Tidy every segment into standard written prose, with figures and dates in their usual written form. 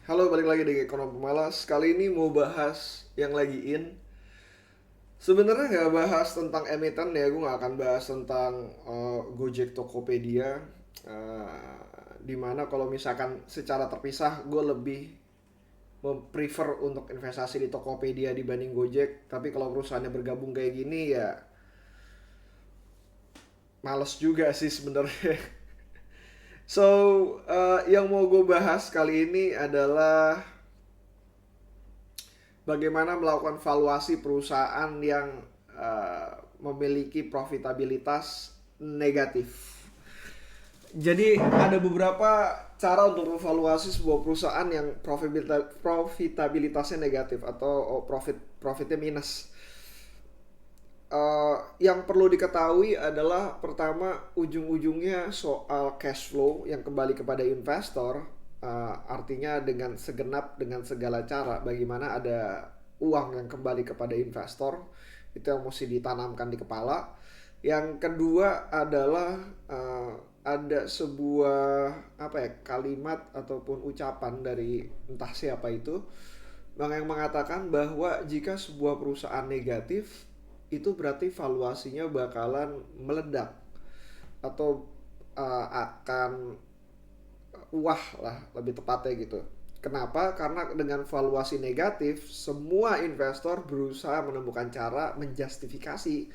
Halo, balik lagi di Ekonomi Pemalas. Kali ini mau bahas yang lagi in. Sebenarnya nggak bahas tentang emiten ya, gue nggak akan bahas tentang Gojek Tokopedia. Dimana kalau misalkan secara terpisah, gue lebih prefer untuk investasi di Tokopedia dibanding Gojek. Tapi kalau perusahaannya bergabung kayak gini ya males juga sih sebenarnya. So, yang mau gue bahas kali ini adalah bagaimana melakukan valuasi perusahaan yang memiliki profitabilitas negatif. Jadi ada beberapa cara untuk evaluasi sebuah perusahaan yang profitabilitasnya negatif atau profitnya minus. Yang perlu diketahui adalah pertama ujung-ujungnya soal cash flow yang kembali kepada investor. Artinya dengan segenap dengan segala cara bagaimana ada uang yang kembali kepada investor, itu yang mesti ditanamkan di kepala. Yang kedua adalah ada sebuah apa ya, kalimat ataupun ucapan dari entah siapa itu yang mengatakan bahwa jika sebuah perusahaan negatif itu berarti valuasinya bakalan meledak atau akan wah lah lebih tepatnya gitu. Kenapa? Karena dengan valuasi negatif, semua investor berusaha menemukan cara menjustifikasi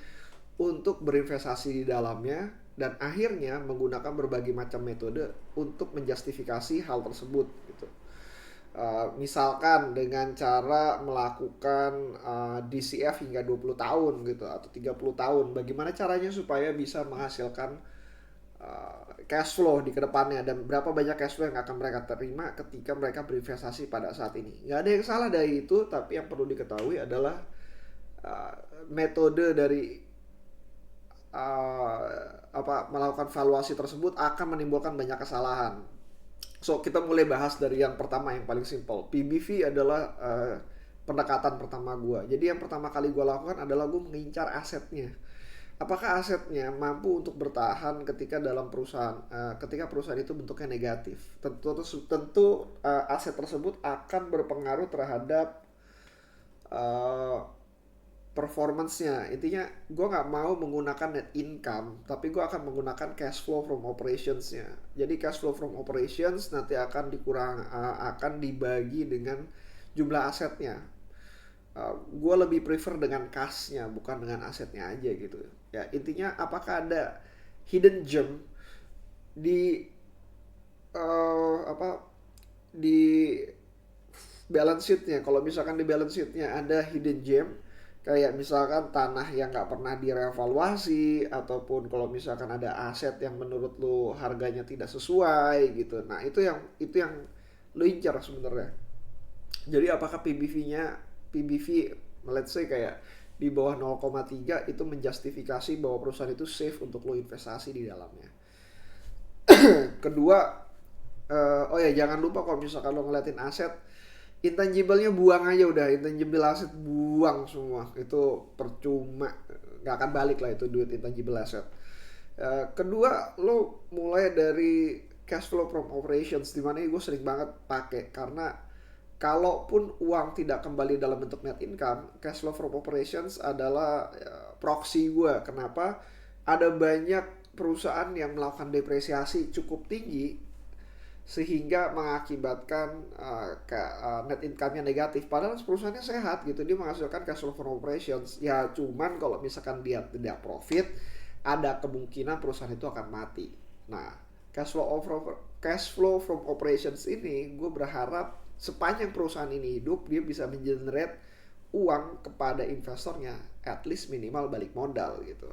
untuk berinvestasi di dalamnya dan akhirnya menggunakan berbagai macam metode untuk menjustifikasi hal tersebut gitu. Misalkan dengan cara melakukan DCF hingga 20 tahun gitu atau 30 tahun. Bagaimana caranya supaya bisa menghasilkan cash flow di kedepannya dan berapa banyak cash flow yang akan mereka terima ketika mereka berinvestasi pada saat ini. Nggak ada yang salah dari itu, tapi yang perlu diketahui adalah uh, metode dari uh, melakukan valuasi tersebut akan menimbulkan banyak kesalahan. So kita mulai bahas dari yang pertama yang paling simple. PBV adalah pendekatan pertama gue. Jadi yang pertama kali gue lakukan adalah gue mengincar asetnya. Apakah asetnya mampu untuk bertahan ketika dalam perusahaan, ketika perusahaan itu bentuknya negatif. Tentu aset tersebut akan berpengaruh terhadap uh, performance-nya. Intinya gue nggak mau menggunakan net income, tapi gue akan menggunakan cash flow from operations-nya. Jadi cash flow from operations nanti akan dibagi dengan jumlah asetnya. Gue lebih prefer dengan cash-nya bukan dengan asetnya aja gitu. Ya intinya apakah ada hidden gem di apa di balance sheet-nya. Kalau misalkan di balance sheet-nya ada hidden gem, kayak misalkan tanah yang nggak pernah direvaluasi, ataupun kalau misalkan ada aset yang menurut lu harganya tidak sesuai gitu. Nah itu yang lu incar sebenarnya. Jadi apakah PBV let's say kayak di bawah 0,3 itu menjustifikasi bahwa perusahaan itu safe untuk lo investasi di dalamnya. Kedua, oh ya jangan lupa kalau misalkan lo ngeliatin aset, intangible-nya buang aja udah, intangible asset buang semua, itu percuma, nggak akan balik lah itu duit intangible asset. Kedua, lo mulai dari cash flow from operations, dimana gue sering banget pakai karena kalaupun uang tidak kembali dalam bentuk net income, cash flow from operations adalah proxy gue. Kenapa? Ada banyak perusahaan yang melakukan depresiasi cukup tinggi sehingga mengakibatkan net income-nya negatif. Padahal perusahaannya sehat gitu, dia menghasilkan cash flow from operations. Ya cuman kalau misalkan dia tidak profit, ada kemungkinan perusahaan itu akan mati. Nah, cash flow from operations ini gue berharap sepanjang perusahaan ini hidup dia bisa mengenerate uang kepada investornya, at least minimal balik modal gitu.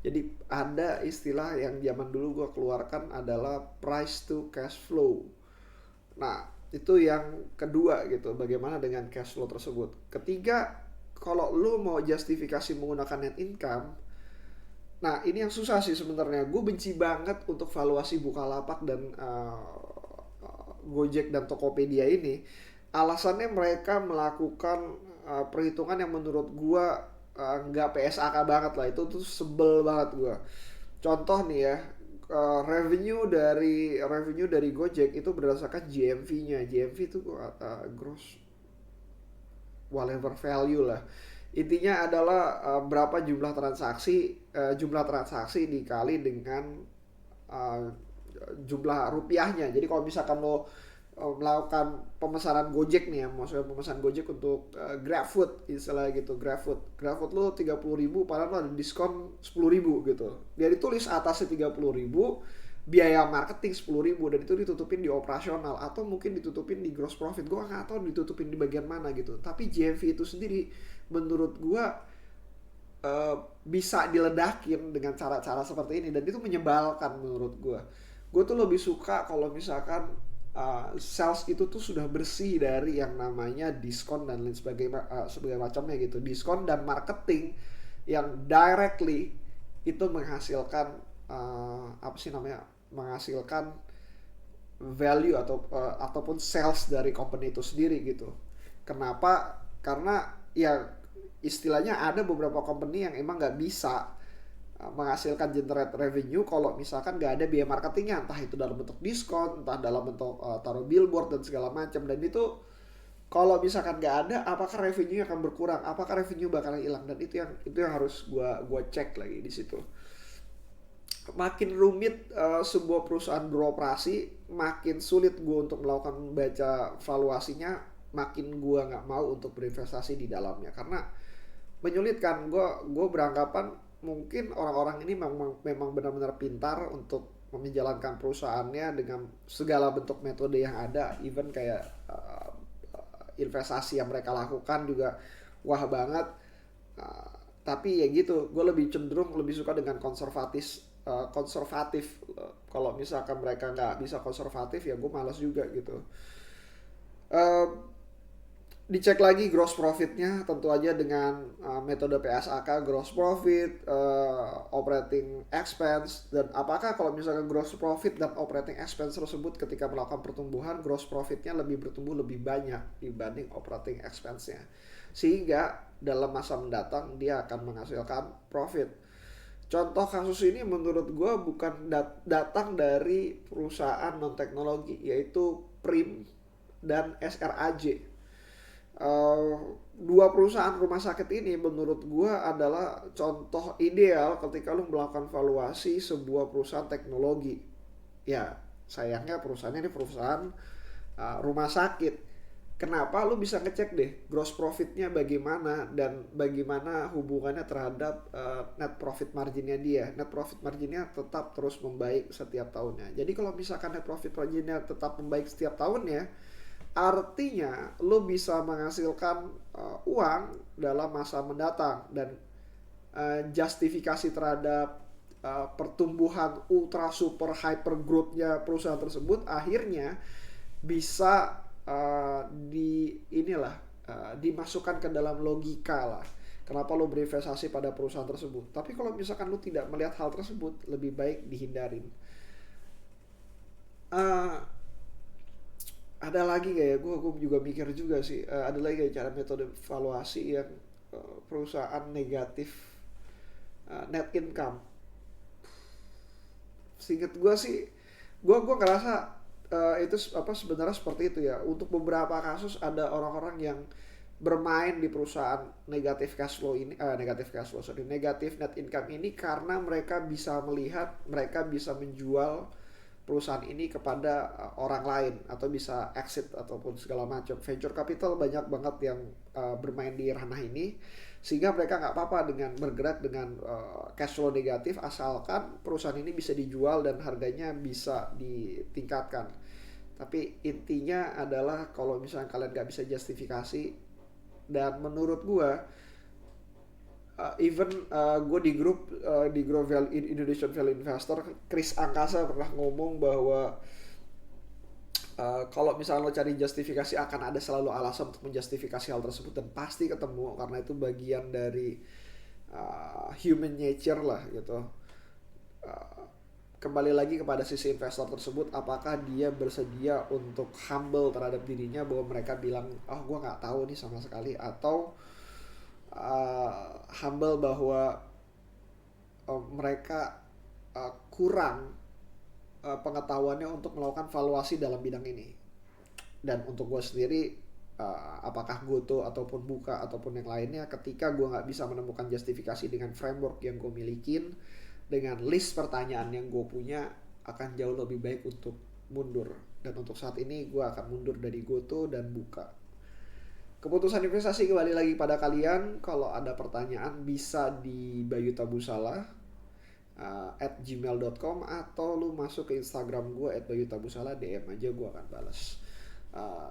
Jadi ada istilah yang zaman dulu gue keluarkan adalah price to cash flow. Nah itu yang kedua gitu, bagaimana dengan cash flow tersebut. Ketiga, kalau lu mau justifikasi menggunakan net income, nah ini yang susah sih sebenarnya. Gue benci banget untuk valuasi Bukalapak dan Gojek dan Tokopedia ini. Alasannya mereka melakukan perhitungan yang menurut gue nggak PSAK banget lah. Itu tuh sebel banget gue. Contoh nih ya, revenue dari Gojek itu berdasarkan GMV-nya. GMV itu gross whatever value lah. Intinya adalah berapa jumlah transaksi dikali dengan uh, jumlah rupiahnya. Jadi kalau misalkan lo melakukan pemesanan Gojek nih ya, maksudnya pemesanan Gojek untuk GrabFood istilah gitu, GrabFood lo 30.000 padahal lo ada diskon 10.000 gitu. Dia ditulis atasnya 30.000, biaya marketing 10.000, dan itu ditutupin di operasional atau mungkin ditutupin di gross profit. Gue nggak tahu ditutupin di bagian mana gitu. Tapi GMV itu sendiri menurut gue bisa diledakin dengan cara-cara seperti ini, dan itu menyebalkan menurut gue. Gue tuh lebih suka kalau misalkan sales itu tuh sudah bersih dari yang namanya diskon dan lain sebagainya macamnya gitu. Diskon dan marketing yang directly itu menghasilkan apa sih namanya, menghasilkan value ataupun sales dari company itu sendiri gitu. Kenapa? Karena ya istilahnya ada beberapa company yang emang nggak bisa menghasilkan generate revenue kalau misalkan nggak ada biaya marketingnya, entah itu dalam bentuk diskon, entah dalam bentuk taruh billboard dan segala macam. Dan itu kalau misalkan nggak ada, apakah revenue akan berkurang, apakah revenue bakalan hilang, dan itu yang harus gua cek lagi di situ. Makin rumit sebuah perusahaan beroperasi, makin sulit gue untuk melakukan baca valuasinya, makin gue nggak mau untuk berinvestasi di dalamnya karena menyulitkan. Gue beranggapan mungkin orang-orang ini memang benar-benar pintar untuk menjalankan perusahaannya dengan segala bentuk metode yang ada, even kayak investasi yang mereka lakukan juga wah banget. Tapi ya gitu, gue lebih cenderung lebih suka dengan konservatif. Kalau misalkan mereka nggak bisa konservatif ya gue malas juga gitu. Uh, Dicek lagi gross profitnya tentu aja dengan metode PSAK, gross profit, operating expense, dan apakah kalau misalkan gross profit dan operating expense tersebut ketika melakukan pertumbuhan, gross profitnya lebih bertumbuh lebih banyak dibanding operating expense-nya, sehingga dalam masa mendatang dia akan menghasilkan profit. Contoh kasus ini menurut gue bukan datang dari perusahaan non teknologi, yaitu Prim dan SRAJ. Dua perusahaan rumah sakit ini menurut gue adalah contoh ideal ketika lu melakukan valuasi sebuah perusahaan teknologi. Ya sayangnya perusahaannya ini perusahaan rumah sakit. Kenapa? Lu bisa ngecek deh gross profitnya bagaimana dan bagaimana hubungannya terhadap net profit marginnya dia. Net profit marginnya tetap terus membaik setiap tahunnya. Jadi kalau misalkan net profit marginnya tetap membaik setiap tahunnya, artinya lo bisa menghasilkan uang dalam masa mendatang, dan justifikasi terhadap pertumbuhan ultra super hyper growth-nya perusahaan tersebut akhirnya bisa dimasukkan ke dalam logika lah. Kenapa lo berinvestasi pada perusahaan tersebut? Tapi kalau misalkan lo tidak melihat hal tersebut, lebih baik dihindarin. Uh, ada lagi gak ya, gue juga mikir juga sih, ada lagi gak cara metode valuasi yang perusahaan negatif net income. Seinget gue sih, gue ngerasa itu apa sebenarnya seperti itu ya. Untuk beberapa kasus ada orang-orang yang bermain di perusahaan negatif cash flow ini, negatif net income ini, karena mereka bisa melihat, mereka bisa menjual perusahaan ini kepada orang lain atau bisa exit ataupun segala macam. Venture capital banyak banget yang bermain di ranah ini, sehingga mereka nggak apa-apa dengan bergerak dengan cash flow negatif asalkan perusahaan ini bisa dijual dan harganya bisa ditingkatkan. Tapi intinya adalah kalau misalnya kalian nggak bisa justifikasi, dan menurut gue even gue di grup Indonesian Value Investor, Chris Angkasa pernah ngomong bahwa kalau misalnya lo cari justifikasi, akan ada selalu alasan untuk menjustifikasi hal tersebut, dan pasti ketemu karena itu bagian dari human nature lah gitu. Kembali lagi kepada sisi investor tersebut, apakah dia bersedia untuk humble terhadap dirinya bahwa mereka bilang gue nggak tahu nih sama sekali, atau humble bahwa mereka kurang pengetahuannya untuk melakukan valuasi dalam bidang ini. Dan untuk gue sendiri, apakah Goto ataupun Buka ataupun yang lainnya, ketika gue nggak bisa menemukan justifikasi dengan framework yang gue milikin, dengan list pertanyaan yang gue punya, akan jauh lebih baik untuk mundur. Dan untuk saat ini gue akan mundur dari Goto dan Buka. Keputusan investasi kembali lagi pada kalian. Kalau ada pertanyaan bisa di Bayu Tabusala @gmail.com, atau lu masuk ke Instagram gue @bayutabusala, DM aja, gue akan balas.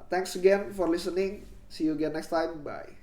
Thanks again for listening. See you again next time. Bye.